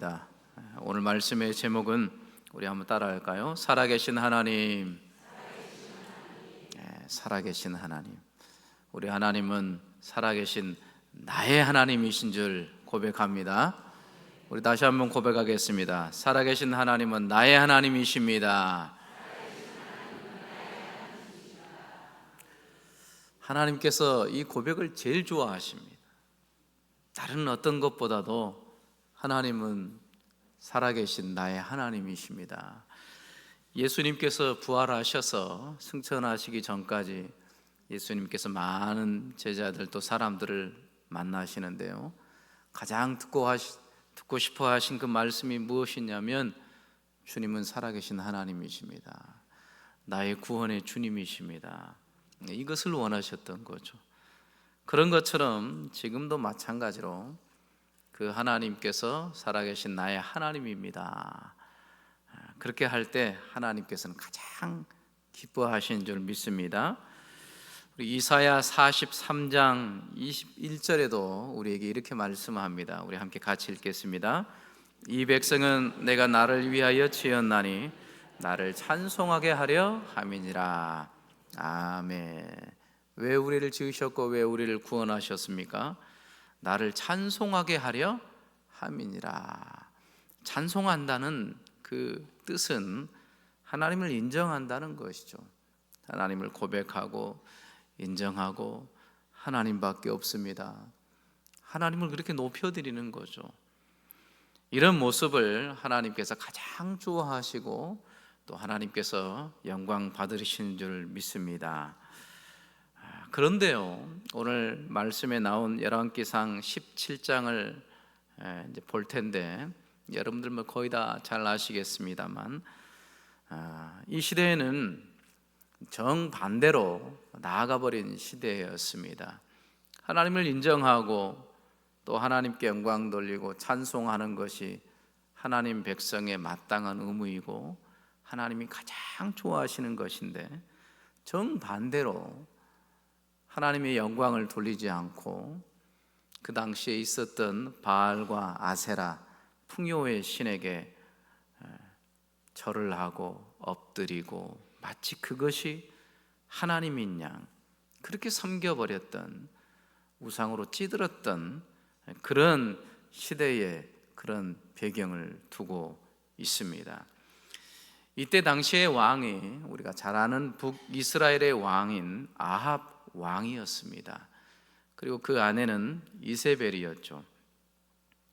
합니다. 오늘 말씀의 제목은 우리 한번 따라할까요? 살아계신 하나님. 살아계신 하나님. 우리 하나님은 살아계신 나의 하나님이신 줄 고백합니다. 우리 다시 한번 고백하겠습니다. 살아계신 하나님은 나의 하나님이십니다. 하나님께서 이 고백을 제일 좋아하십니다. 다른 어떤 것보다도 하나님은 살아계신 나의 하나님이십니다. 예수님께서 부활하셔서 승천하시기 전까지 예수님께서 많은 제자들 또 사람들을 만나시는데요, 가장 듣고 싶어 하신 그 말씀이 무엇이냐면 주님은 살아계신 하나님이십니다. 나의 구원의 주님이십니다. 이것을 원하셨던 거죠. 그런 것처럼 지금도 마찬가지로 그 하나님께서 살아계신 나의 하나님입니다. 그렇게 할 때 하나님께서는 가장 기뻐하시는 줄 믿습니다. 우리 이사야 43장 21절에도 우리에게 이렇게 말씀합니다. 우리 함께 같이 읽겠습니다. 이 백성은 내가 나를 위하여 지었나니 나를 찬송하게 하려 함이니라. 아멘. 왜 우리를 지으셨고 왜 우리를 구원하셨습니까? 나를 찬송하게 하려 함이니라. 찬송한다는 그 뜻은 하나님을 인정한다는 것이죠. 하나님을 고백하고 인정하고 하나님밖에 없습니다, 하나님을 그렇게 높여드리는 거죠. 이런 모습을 하나님께서 가장 좋아하시고 또 하나님께서 영광 받으시는 줄 믿습니다. 그런데요, 오늘 말씀에 나온 열왕기상 17장을 이제 볼 텐데 여러분들 뭐 거의 다 잘 아시겠습니다만, 이 시대에는 정반대로 나아가 버린 시대였습니다. 하나님을 인정하고 또 하나님께 영광 돌리고 찬송하는 것이 하나님 백성의 마땅한 의무이고 하나님이 가장 좋아하시는 것인데, 정반대로 하나님의 영광을 돌리지 않고 그 당시에 있었던 바알과 아세라 풍요의 신에게 절을 하고 엎드리고 마치 그것이 하나님인 양 그렇게 섬겨버렸던, 우상으로 찌들었던 그런 시대의 그런 배경을 두고 있습니다. 이때 당시의 왕이 우리가 잘 아는 북이스라엘의 왕인 아합 왕이었습니다. 그리고 그 아내는 이세벨이었죠.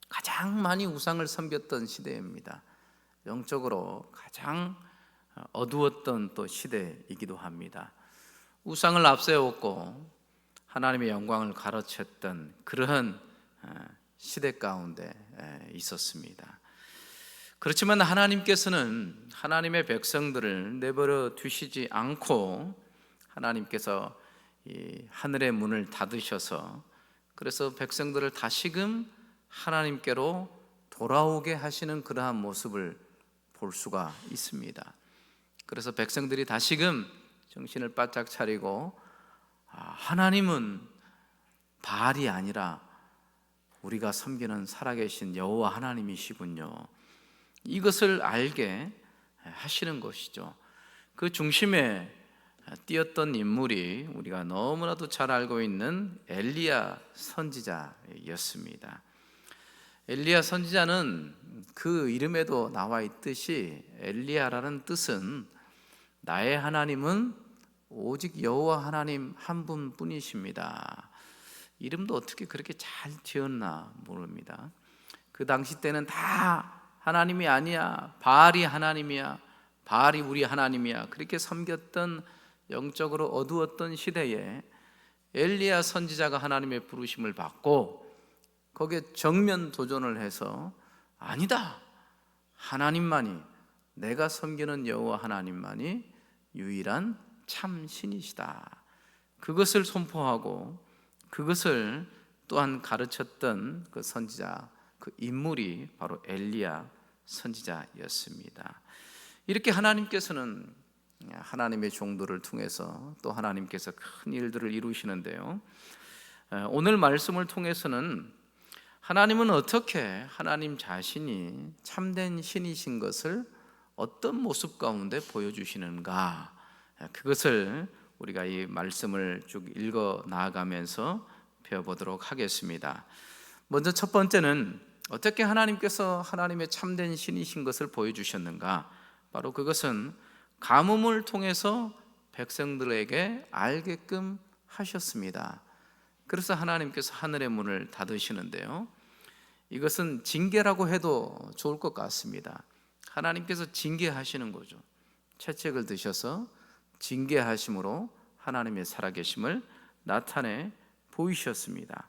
가장 많이 우상을 섬겼던 시대입니다. 영적으로 가장 어두웠던 또 시대이기도 합니다. 우상을 앞세웠고 하나님의 영광을 가로챘던 그러한 시대 가운데 있었습니다. 그렇지만 하나님께서는 하나님의 백성들을 내버려 두시지 않고 하나님께서 이 하늘의 문을 닫으셔서 그래서 백성들을 다시금 하나님께로 돌아오게 하시는 그러한 모습을 볼 수가 있습니다. 그래서 백성들이 다시금 정신을 바짝 차리고 하나님은 바알이 아니라 우리가 섬기는 살아계신 여호와 하나님이시군요, 이것을 알게 하시는 것이죠. 그 중심에 띄었던 인물이 우리가 너무나도 잘 알고 있는 엘리야 선지자였습니다. 엘리야 선지자는 그 이름에도 나와 있듯이 엘리야라는 뜻은 나의 하나님은 오직 여호와 하나님 한 분뿐이십니다. 이름도 어떻게 그렇게 잘 지었나 모릅니다. 그 당시 때는 다 하나님이 아니야, 바알이 하나님이야, 바알이 우리 하나님이야, 그렇게 섬겼던 영적으로 어두웠던 시대에 엘리야 선지자가 하나님의 부르심을 받고 거기에 정면 도전을 해서 아니다, 하나님만이, 내가 섬기는 여호와 하나님만이 유일한 참 신이시다, 그것을 선포하고 그것을 또한 가르쳤던 그 선지자, 그 인물이 바로 엘리야 선지자였습니다. 이렇게 하나님께서는 하나님의 종들을 통해서 또 하나님께서 큰 일들을 이루시는데요, 오늘 말씀을 통해서는 하나님은 어떻게 하나님 자신이 참된 신이신 것을 어떤 모습 가운데 보여주시는가, 그것을 우리가 이 말씀을 쭉 읽어 나아가면서 배워보도록 하겠습니다. 먼저 첫 번째는 어떻게 하나님께서 하나님의 참된 신이신 것을 보여주셨는가, 바로 그것은 가뭄을 통해서 백성들에게 알게끔 하셨습니다. 그래서 하나님께서 하늘의 문을 닫으시는데요, 이것은 징계라고 해도 좋을 것 같습니다. 하나님께서 징계하시는 거죠. 채찍을 드셔서 징계하심으로 하나님의 살아계심을 나타내 보이셨습니다.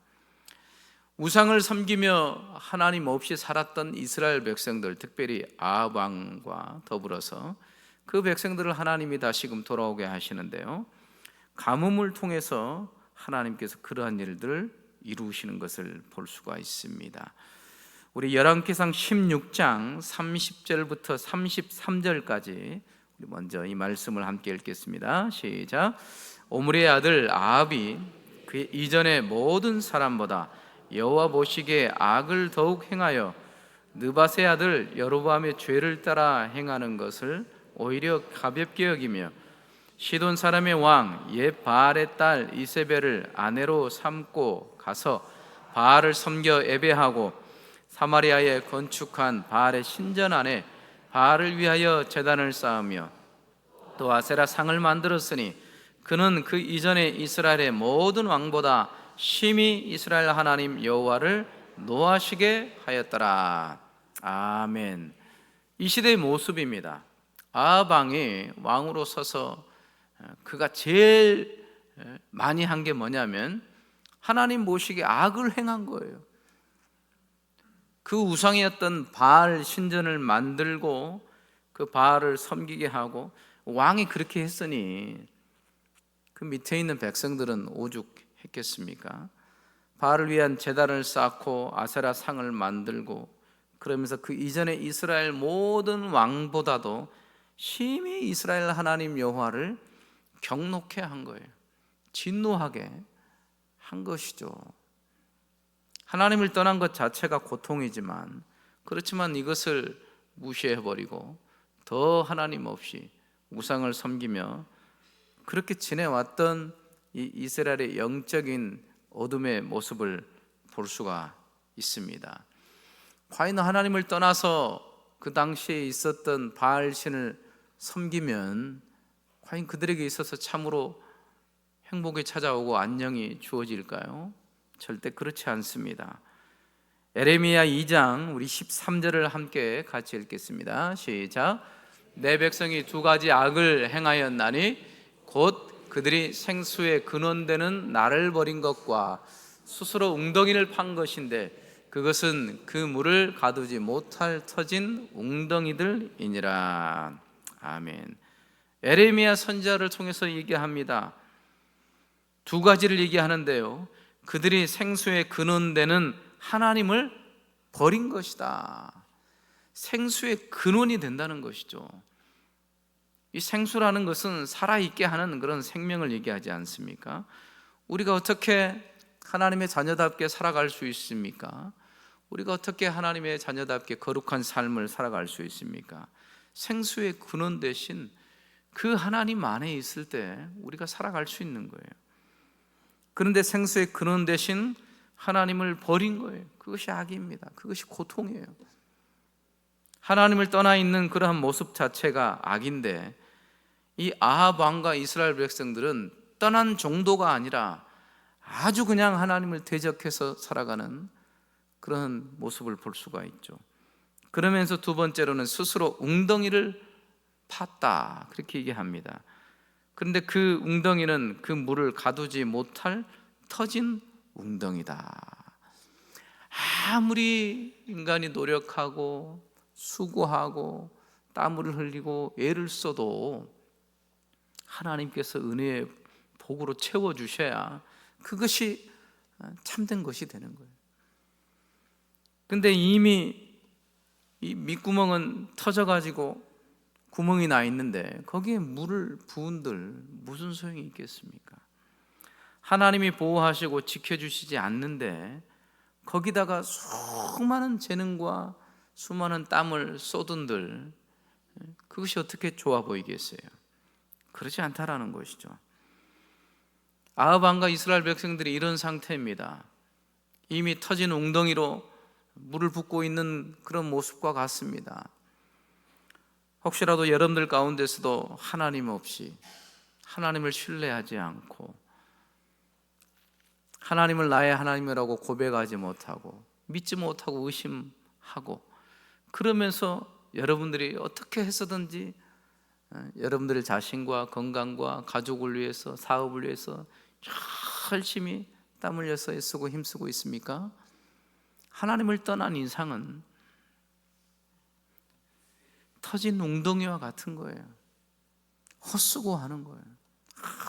우상을 섬기며 하나님 없이 살았던 이스라엘 백성들, 특별히 아합 왕과 더불어서 그 백성들을 하나님이 다시금 돌아오게 하시는데요, 가뭄을 통해서 하나님께서 그러한 일들을 이루시는 것을 볼 수가 있습니다. 우리 열왕기상 16장 30절부터 33절까지 먼저 이 말씀을 함께 읽겠습니다. 시작. 오므리의 아들 아합이 그 이전의 모든 사람보다 여호와 보시기에 악을 더욱 행하여 느밧의 아들 여로보암의 죄를 따라 행하는 것을 오히려 가볍게 여기며 시돈 사람의 왕 옛 바알의 딸 이세벨을 아내로 삼고 가서 바알을 섬겨 예배하고 사마리아에 건축한 바알의 신전 안에 바알을 위하여 제단을 쌓으며 또 아세라 상을 만들었으니 그는 그 이전에 이스라엘의 모든 왕보다 심히 이스라엘 하나님 여호와를 노하시게 하였더라. 아멘. 이 시대의 모습입니다. 아합 왕이 왕으로 서서 그가 제일 많이 한 게 뭐냐면 하나님 모시기에 악을 행한 거예요. 그 우상이었던 바알 신전을 만들고 그 바알을 섬기게 하고, 왕이 그렇게 했으니 그 밑에 있는 백성들은 오죽했겠습니까? 바알을 위한 제단을 쌓고 아세라 상을 만들고, 그러면서 그 이전에 이스라엘 모든 왕보다도 심히 이스라엘 하나님 여호와를 경노케 한 거예요. 진노하게 한 것이죠. 하나님을 떠난 것 자체가 고통이지만, 그렇지만 이것을 무시해버리고 더 하나님 없이 우상을 섬기며 그렇게 지내왔던 이 이스라엘의 영적인 어둠의 모습을 볼 수가 있습니다. 과연 하나님을 떠나서 그 당시에 있었던 바알 신을 섬기면 과연 그들에게 있어서 참으로 행복이 찾아오고 안녕이 주어질까요? 절대 그렇지 않습니다. 에레미야 2장 우리 13절을 함께 같이 읽겠습니다. 시작. 내 백성이 두 가지 악을 행하였나니 곧 그들이 생수의 근원되는 나를 버린 것과 스스로 웅덩이를 판 것인데 그것은 그 물을 가두지 못할 터진 웅덩이들이니라. 아멘. 에레미야 선지자를 통해서 얘기합니다. 두 가지를 얘기하는데요, 그들이 생수의 근원되는 하나님을 버린 것이다. 생수의 근원이 된다는 것이죠. 이 생수라는 것은 살아있게 하는 그런 생명을 얘기하지 않습니까? 우리가 어떻게 하나님의 자녀답게 살아갈 수 있습니까? 우리가 어떻게 하나님의 자녀답게 거룩한 삶을 살아갈 수 있습니까? 생수의 근원 대신 그 하나님 안에 있을 때 우리가 살아갈 수 있는 거예요. 그런데 생수의 근원 대신 하나님을 버린 거예요. 그것이 악입니다. 그것이 고통이에요. 하나님을 떠나 있는 그러한 모습 자체가 악인데, 이 아합 왕과 이스라엘 백성들은 떠난 정도가 아니라 아주 그냥 하나님을 대적해서 살아가는 그런 모습을 볼 수가 있죠. 그러면서 두 번째로는 스스로 웅덩이를 팠다, 그렇게 얘기합니다. 그런데 그 웅덩이는 그 물을 가두지 못할 터진 웅덩이다. 아무리 인간이 노력하고 수고하고 땀을 흘리고 애를 써도 하나님께서 은혜의 복으로 채워주셔야 그것이 참된 것이 되는 거예요. 근데 이미 이 밑구멍은 터져가지고 구멍이 나 있는데 거기에 물을 부은들 무슨 소용이 있겠습니까? 하나님이 보호하시고 지켜주시지 않는데 거기다가 수많은 재능과 수많은 땀을 쏟은들 그것이 어떻게 좋아 보이겠어요? 그렇지 않다라는 것이죠. 아합 왕과 이스라엘 백성들이 이런 상태입니다. 이미 터진 웅덩이로 물을 붓고 있는 그런 모습과 같습니다. 혹시라도 여러분들 가운데서도 하나님 없이, 하나님을 신뢰하지 않고, 하나님을 나의 하나님이라고 고백하지 못하고, 믿지 못하고 의심하고, 그러면서 여러분들이 어떻게 해서든지 여러분들 자신과 건강과 가족을 위해서, 사업을 위해서 열심히 땀 흘려서 애쓰고 힘쓰고 있습니까? 하나님을 떠난 인상은 터진 웅덩이와 같은 거예요. 헛수고하는 거예요.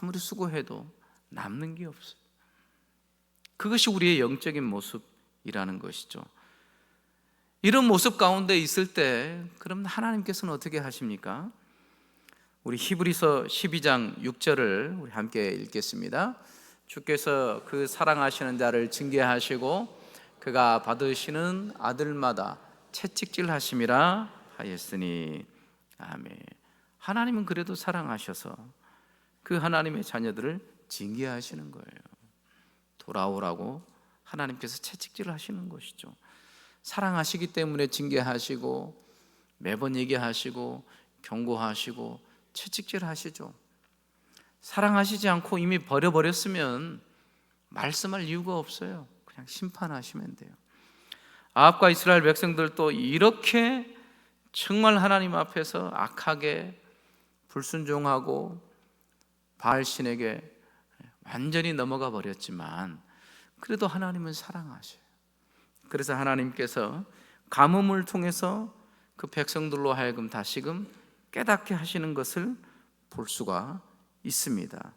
아무리 수고해도 남는 게 없어요. 그것이 우리의 영적인 모습이라는 것이죠. 이런 모습 가운데 있을 때 그럼 하나님께서는 어떻게 하십니까? 우리 히브리서 12장 6절을 우리 함께 읽겠습니다. 주께서 그 사랑하시는 자를 징계하시고 그가 받으시는 아들마다 채찍질하심이라 하였으니. 아멘. 하나님은 그래도 사랑하셔서 그 하나님의 자녀들을 징계하시는 거예요. 돌아오라고 하나님께서 채찍질을 하시는 것이죠. 사랑하시기 때문에 징계하시고 매번 얘기하시고 경고하시고 채찍질하시죠. 사랑하시지 않고 이미 버려버렸으면 말씀할 이유가 없어요. 그냥 심판하시면 돼요. 아합과 이스라엘 백성들도 이렇게 정말 하나님 앞에서 악하게 불순종하고 바알신에게 완전히 넘어가 버렸지만 그래도 하나님은 사랑하셔요. 그래서 하나님께서 가뭄을 통해서 그 백성들로 하여금 다시금 깨닫게 하시는 것을 볼 수가 있습니다.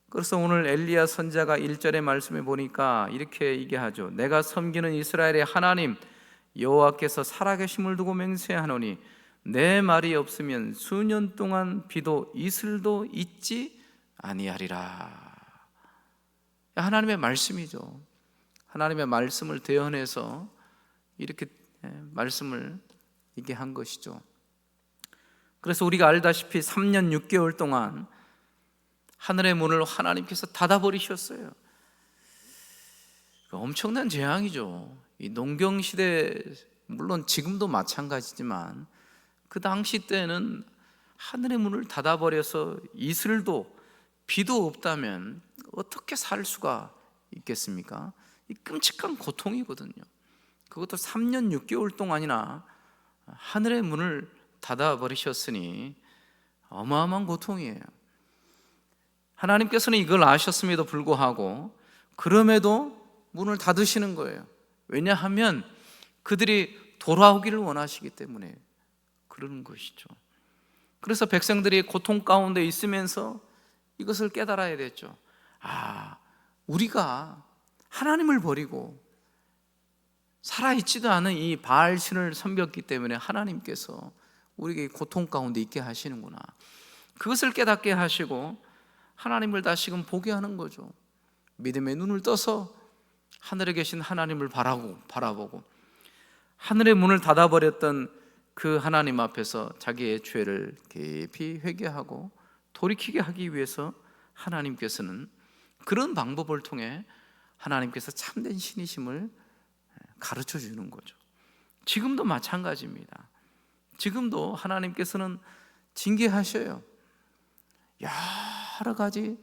그래서 오늘 엘리야 선지자가 1절의 말씀에 보니까 이렇게 얘기하죠. 내가 섬기는 이스라엘의 하나님 여호와께서 살아계심을 두고 맹세하노니 내 말이 없으면 수년 동안 비도 이슬도 있지 아니하리라. 하나님의 말씀이죠. 하나님의 말씀을 대언해서 이렇게 말씀을 얘기한 것이죠. 그래서 우리가 알다시피 3년 6개월 동안 하늘의 문을 하나님께서 닫아버리셨어요. 엄청난 재앙이죠. 이 농경시대, 물론 지금도 마찬가지지만 그 당시 때는 하늘의 문을 닫아버려서 이슬도 비도 없다면 어떻게 살 수가 있겠습니까? 이 끔찍한 고통이거든요. 그것도 3년 6개월 동안이나 하늘의 문을 닫아버리셨으니 어마어마한 고통이에요. 하나님께서는 이걸 아셨음에도 불구하고 그럼에도 문을 닫으시는 거예요. 왜냐하면 그들이 돌아오기를 원하시기 때문에 그러는 것이죠. 그래서 백성들이 고통 가운데 있으면서 이것을 깨달아야 됐죠. 우리가 하나님을 버리고 살아있지도 않은 이 바알신을 섬겼기 때문에 하나님께서 우리에게 고통 가운데 있게 하시는구나. 그것을 깨닫게 하시고 하나님을 다시금 보게 하는 거죠. 믿음의 눈을 떠서 하늘에 계신 하나님을 바라보고 하늘의 문을 닫아버렸던 그 하나님 앞에서 자기의 죄를 깊이 회개하고 돌이키게 하기 위해서 하나님께서는 그런 방법을 통해 하나님께서 참된 신이심을 가르쳐 주는 거죠. 지금도 마찬가지입니다. 지금도 하나님께서는 징계하셔요. 여러 가지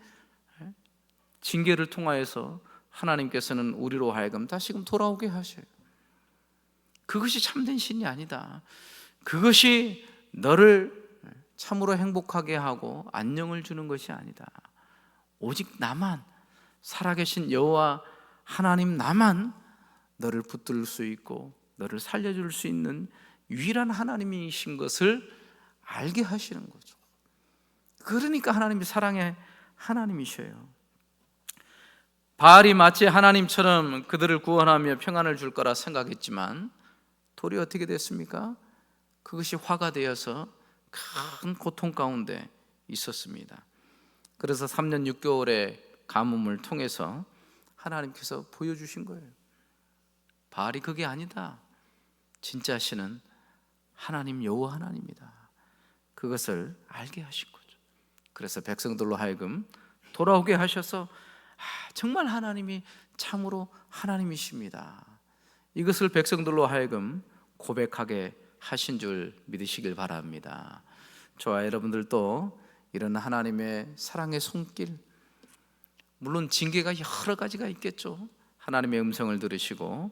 징계를 통하여서 하나님께서는 우리로 하여금 다시금 돌아오게 하셔요. 그것이 참된 신이 아니다. 그것이 너를 참으로 행복하게 하고 안녕을 주는 것이 아니다. 오직 나만, 살아계신 여호와 하나님 나만 너를 붙들 수 있고 너를 살려줄 수 있는 유일한 하나님이신 것을 알게 하시는 거죠. 그러니까 하나님이 사랑의 하나님이셔요. 바알이 마치 하나님처럼 그들을 구원하며 평안을 줄 거라 생각했지만 돌이 어떻게 됐습니까? 그것이 화가 되어서 큰 고통 가운데 있었습니다. 그래서 3년 6개월의 가뭄을 통해서 하나님께서 보여주신 거예요. 바알이 그게 아니다. 진짜 신은 하나님 여호와 하나님이다. 그것을 알게 하신 거죠. 그래서 백성들로 하여금 돌아오게 하셔서 정말 하나님이 참으로 하나님이십니다. 이것을 백성들로 하여금 고백하게 하신 줄 믿으시길 바랍니다. 저와 여러분들도 이런 하나님의 사랑의 손길, 물론 징계가 여러 가지가 있겠죠. 하나님의 음성을 들으시고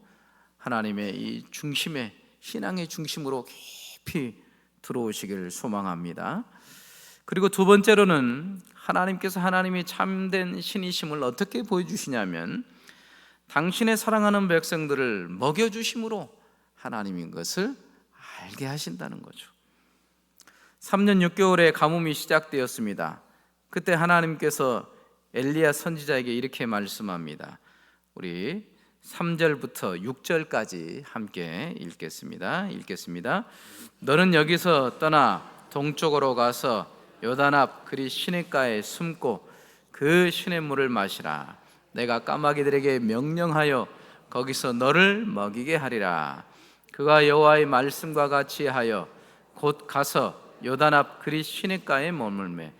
하나님의 이 중심에, 신앙의 중심으로 깊이 들어오시기를 소망합니다. 그리고 두 번째로는 하나님께서 하나님이 참된 신이심을 어떻게 보여주시냐면 당신의 사랑하는 백성들을 먹여주심으로 하나님인 것을 알게 하신다는 거죠. 3년 6개월의 가뭄이 시작되었습니다. 그때 하나님께서 엘리야 선지자에게 이렇게 말씀합니다. 우리 3절부터 6절까지 함께 읽겠습니다. 너는 여기서 떠나 동쪽으로 가서 요단 앞 그리 시냇가에 숨고 그 시냇물을 마시라. 내가 까마귀들에게 명령하여 거기서 너를 먹이게 하리라. 그가 여호와의 말씀과 같이 하여 곧 가서 요단 앞 그리 시냇가에 머물매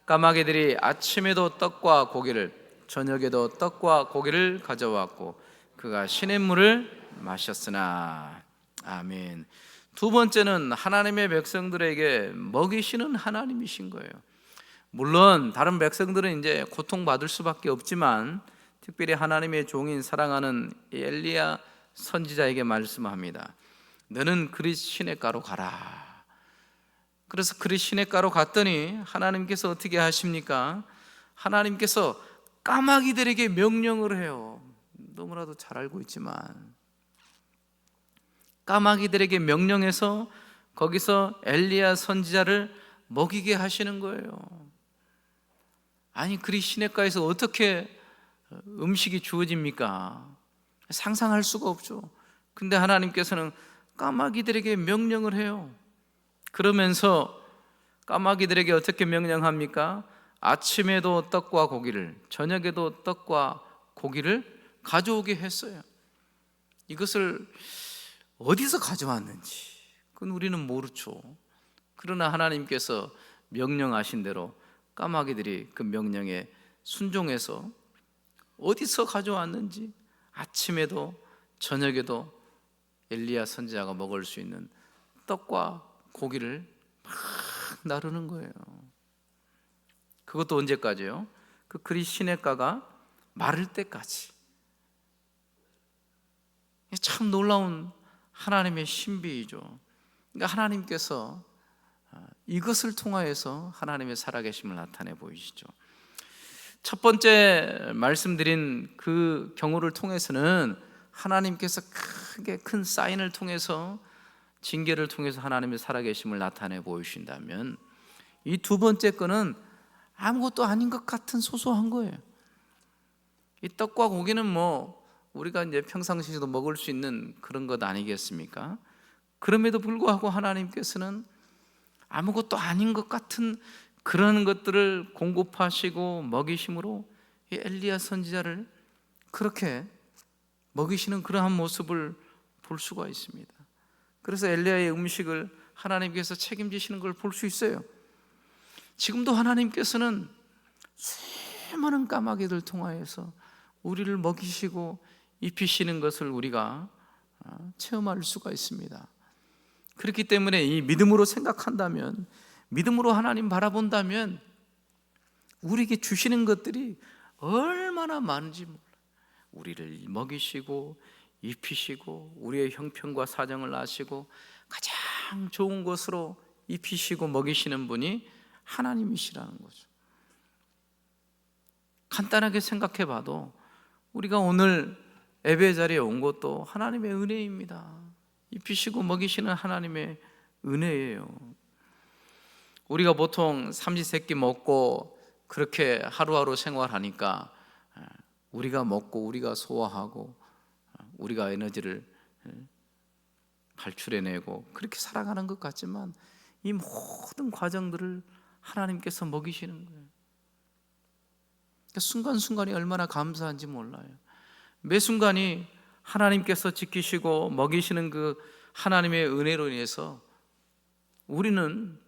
까마귀들이 아침에도 떡과 고기를 저녁에도 떡과 고기를 가져왔고 그가 시냇물을 마셨으나. 아멘. 두 번째는 하나님의 백성들에게 먹이시는 하나님이신 거예요. 물론 다른 백성들은 이제 고통받을 수밖에 없지만 특별히 하나님의 종인 사랑하는 엘리야 선지자에게 말씀합니다. 너는 그리 시냇가로 가라. 그래서 그리 시냇가로 갔더니 하나님께서 어떻게 하십니까? 하나님께서 까마귀들에게 명령을 해요. 너무나도 잘 알고 있지만 까마귀들에게 명령해서 거기서 엘리야 선지자를 먹이게 하시는 거예요. 아니 그리 시냇가에서 어떻게 음식이 주어집니까? 상상할 수가 없죠. 근데 하나님께서는 까마귀들에게 명령을 해요. 그러면서 까마귀들에게 어떻게 명령합니까? 아침에도 떡과 고기를, 저녁에도 떡과 고기를 가져오게 했어요. 이것을 어디서 가져왔는지 그건 우리는 모르죠. 그러나 하나님께서 명령하신 대로 까마귀들이 그 명령에 순종해서 어디서 가져왔는지 아침에도 저녁에도 엘리야 선지자가 먹을 수 있는 떡과 고기를 막 나르는 거예요. 그것도 언제까지요? 그 그리 시냇가가 마를 때까지. 참 놀라운 하나님의 신비이죠. 그러니까 하나님께서 이것을 통하여서 하나님의 살아계심을 나타내 보이시죠. 첫 번째 말씀드린 그 경우를 통해서는 하나님께서 크게 큰 사인을 통해서 징계를 통해서 하나님의 살아계심을 나타내 보이신다면 이 두 번째 거는 아무것도 아닌 것 같은 소소한 거예요. 이 떡과 고기는 뭐 우리가 이제 평상시에도 먹을 수 있는 그런 것 아니겠습니까? 그럼에도 불구하고 하나님께서는 아무것도 아닌 것 같은 그런 것들을 공급하시고 먹이심으로 이 엘리야 선지자를 그렇게 먹이시는 그러한 모습을 볼 수가 있습니다. 그래서 엘리야의 음식을 하나님께서 책임지시는 걸 볼 수 있어요. 지금도 하나님께서는 수많은 까마귀들 통하여서 우리를 먹이시고 입히시는 것을 우리가 체험할 수가 있습니다. 그렇기 때문에 이 믿음으로 생각한다면, 믿음으로 하나님 바라본다면 우리에게 주시는 것들이 얼마나 많은지 몰라요. 우리를 먹이시고 입히시고 우리의 형편과 사정을 아시고 가장 좋은 것으로 입히시고 먹이시는 분이 하나님이시라는 거죠. 간단하게 생각해 봐도 우리가 오늘 예배 자리에 온 것도 하나님의 은혜입니다. 입히시고 먹이시는 하나님의 은혜예요. 우리가 보통 삼시세끼 먹고 그렇게 하루하루 생활하니까 우리가 먹고 우리가 소화하고 우리가 에너지를 발출해내고 그렇게 살아가는 것 같지만 이 모든 과정들을 하나님께서 먹이시는 거예요. 그러니까 순간순간이 얼마나 감사한지 몰라요. 매 순간이 하나님께서 지키시고 먹이시는 그 하나님의 은혜로 인해서 우리는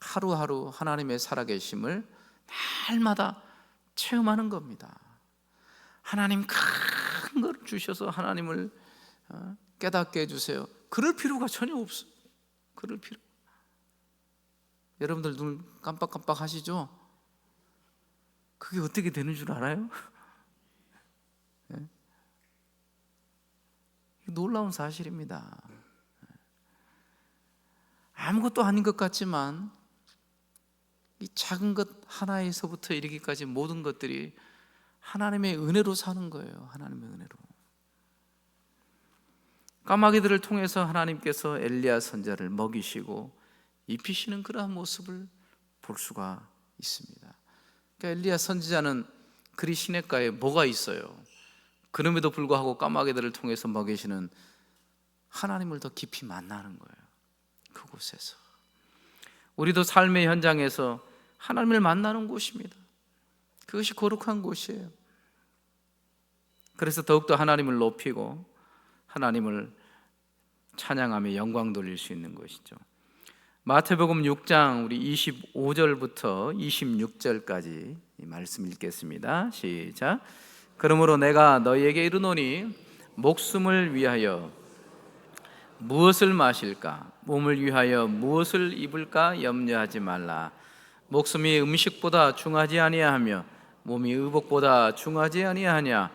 하루하루 하나님의 살아계심을 날마다 체험하는 겁니다. 하나님 큰 걸 주셔서 하나님을 깨닫게 해주세요. 그럴 필요가 전혀 없어요. 그럴 필요. 여러분들 눈 깜빡깜빡 하시죠? 그게 어떻게 되는 줄 알아요? 네? 놀라운 사실입니다. 아무것도 아닌 것 같지만 이 작은 것 하나에서부터 이르기까지 모든 것들이 하나님의 은혜로 사는 거예요. 하나님의 은혜로. 까마귀들을 통해서 하나님께서 엘리야 선지자를 먹이시고 입히시는 그러한 모습을 볼 수가 있습니다. 그러니까 엘리야 선지자는 그리 시냇가에 뭐가 있어요? 그럼에도 불구하고 까마귀들을 통해서 먹이시는 하나님을 더 깊이 만나는 거예요. 그곳에서 우리도 삶의 현장에서 하나님을 만나는 곳입니다. 그것이 거룩한 곳이에요. 그래서 더욱더 하나님을 높이고 하나님을 찬양하며 영광 돌릴 수 있는 것이죠. 마태복음 6장 우리 25절부터 26절까지 이 말씀 읽겠습니다. 시작. 그러므로 내가 너희에게 이르노니 목숨을 위하여 무엇을 마실까, 몸을 위하여 무엇을 입을까 염려하지 말라. 목숨이 음식보다 중하지 아니하며 몸이 의복보다 중하지 아니하냐.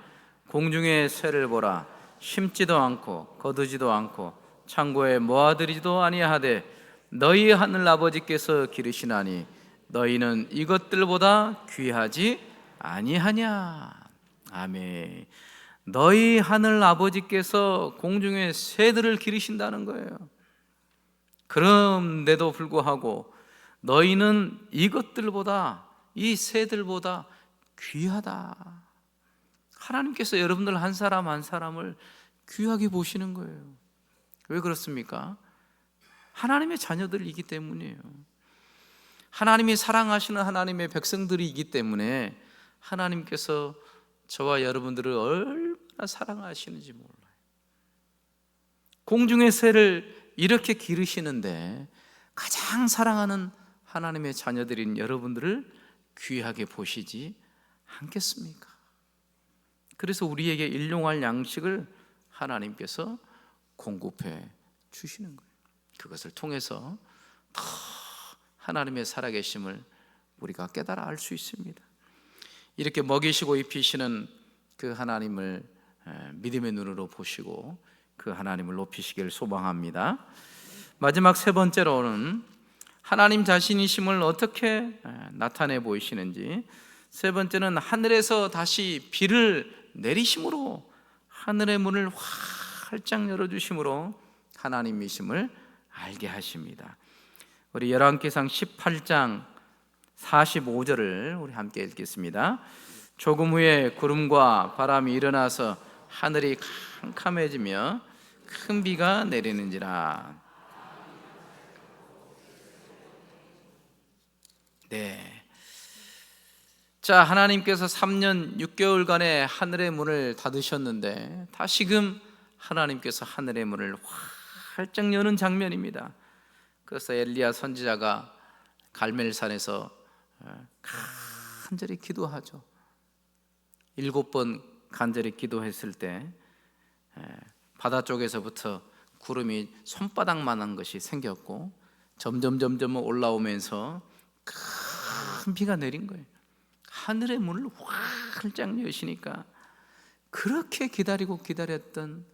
공중의 새를 보라. 심지도 않고 거두지도 않고 창고에 모아들이지도 아니하되 너희 하늘 아버지께서 기르시나니 너희는 이것들보다 귀하지 아니하냐. 아멘. 너희 하늘 아버지께서 공중의 새들을 기르신다는 거예요. 그런데도 불구하고 너희는 이것들보다, 이 새들보다 귀하다. 하나님께서 여러분들 한 사람 한 사람을 귀하게 보시는 거예요. 왜 그렇습니까? 하나님의 자녀들이기 때문이에요. 하나님이 사랑하시는 하나님의 백성들이기 때문에 하나님께서 저와 여러분들을 얼마나 사랑하시는지 몰라요. 공중의 새를 이렇게 기르시는데 가장 사랑하는 하나님의 자녀들인 여러분들을 귀하게 보시지 않겠습니까? 그래서 우리에게 일용할 양식을 하나님께서 공급해 주시는 거예요. 그것을 통해서 더 하나님의 살아계심을 우리가 깨달아 알 수 있습니다. 이렇게 먹이시고 입히시는 그 하나님을 믿음의 눈으로 보시고 그 하나님을 높이시길 소망합니다. 마지막 세 번째로는 하나님 자신이심을 어떻게 나타내 보이시는지, 세 번째는 하늘에서 다시 비를 내리심으로, 하늘의 문을 활짝 열어주심으로 하나님이심을 알게 하십니다. 우리 열왕기상 18장 45절을 우리 함께 읽겠습니다. 조금 후에 구름과 바람이 일어나서 하늘이 캄캄해지며 큰 비가 내리는지라. 네. 자, 하나님께서 3년 6개월간의 하늘의 문을 닫으셨는데 다시금 하나님께서 하늘의 문을 활짝 여는 장면입니다. 그래서 엘리야 선지자가 갈멜산에서 간절히 기도하죠. 7번 간절히 기도했을 때 바다 쪽에서부터 구름이 손바닥만한 것이 생겼고 점점 올라오면서 큰 비가 내린 거예요. 하늘의 문을 활짝 여시니까 그렇게 기다렸던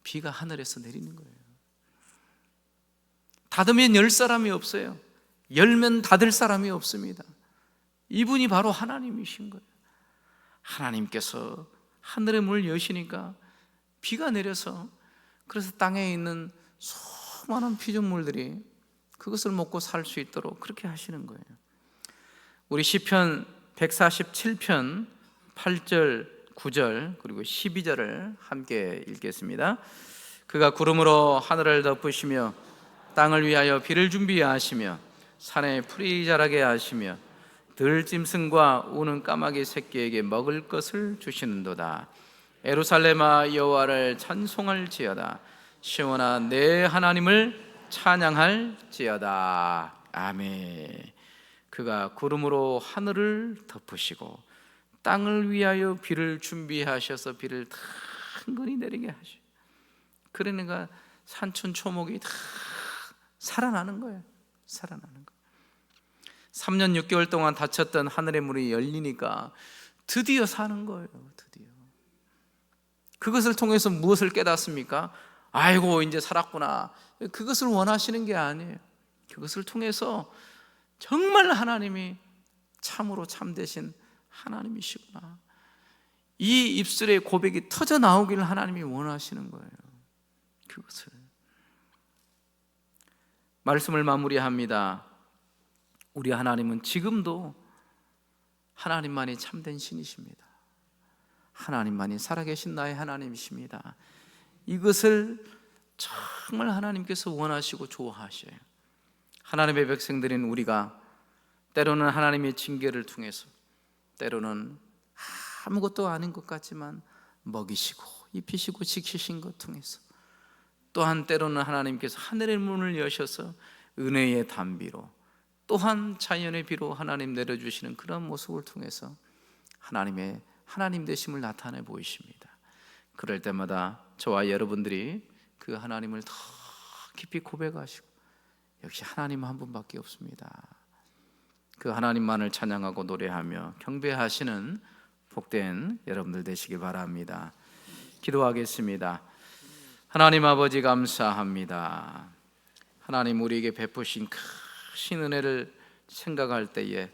비가 하늘에서 내리는 거예요. 닫으면 열 사람이 없어요. 열면 닫을 사람이 없습니다. 이분이 바로 하나님이신 거예요. 하나님께서 하늘의 문을 여시니까 비가 내려서, 그래서 땅에 있는 수많은 피조물들이 그것을 먹고 살 수 있도록 그렇게 하시는 거예요. 우리 시편 147편 8절 9절 그리고 12절을 함께 읽겠습니다. 그가 구름으로 하늘을 덮으시며 땅을 위하여 비를 준비하시며 산에 풀이 자라게 하시며 들짐승과 우는 까마귀 새끼에게 먹을 것을 주시는도다. 예루살렘아 여호와를 찬송할지어다. 시온아 내 하나님을 찬양할지어다. 아멘. 그가 구름으로 하늘을 덮으시고 땅을 위하여 비를 준비하셔서 비를 tan근히 내리게 하시고, 그러니까 산천 초목이 다 살아나는 거예요. 살아나는 거예요. 3년 6개월 동안 닫혔던 하늘의 문이 열리니까 드디어 사는 거예요. 드디어. 그것을 통해서 무엇을 깨닫습니까? 아이고 이제 살았구나. 그것을 원하시는 게 아니에요. 그것을 통해서 정말 하나님이 참으로 참되신 하나님이시구나, 이 입술의 고백이 터져 나오기를 하나님이 원하시는 거예요. 그것을. 말씀을 마무리합니다. 우리 하나님은 지금도 하나님만이 참된 신이십니다. 하나님만이 살아계신 나의 하나님이십니다. 이것을 정말 하나님께서 원하시고 좋아하셔요. 하나님의 백성들인 우리가 때로는 하나님의 징계를 통해서, 때로는 아무것도 아닌 것 같지만 먹이시고 입히시고 지키신 것 통해서, 또한 때로는 하나님께서 하늘의 문을 여셔서 은혜의 단비로, 또한 자연의 비로 하나님 내려주시는 그런 모습을 통해서 하나님의 하나님 되심을 나타내 보이십니다. 그럴 때마다 저와 여러분들이 그 하나님을 더 깊이 고백하시고, 역시 하나님 한 분밖에 없습니다. 그 하나님만을 찬양하고 노래하며 경배하시는 복된 여러분들 되시길 바랍니다. 기도하겠습니다. 하나님 아버지 감사합니다. 하나님 우리에게 베푸신 크신 은혜를 생각할 때에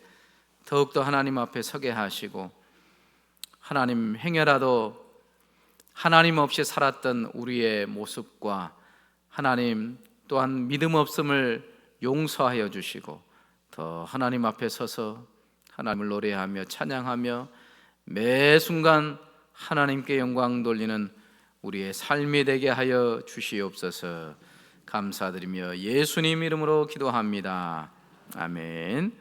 더욱더 하나님 앞에 서게 하시고, 하나님 행여라도 하나님 없이 살았던 우리의 모습과 하나님 또한 믿음 없음을 용서하여 주시고, 더 하나님 앞에 서서 하나님을 노래하며 찬양하며 매 순간 하나님께 영광 돌리는 우리의 삶이 되게 하여 주시옵소서. 감사드리며 예수님 이름으로 기도합니다. 아멘.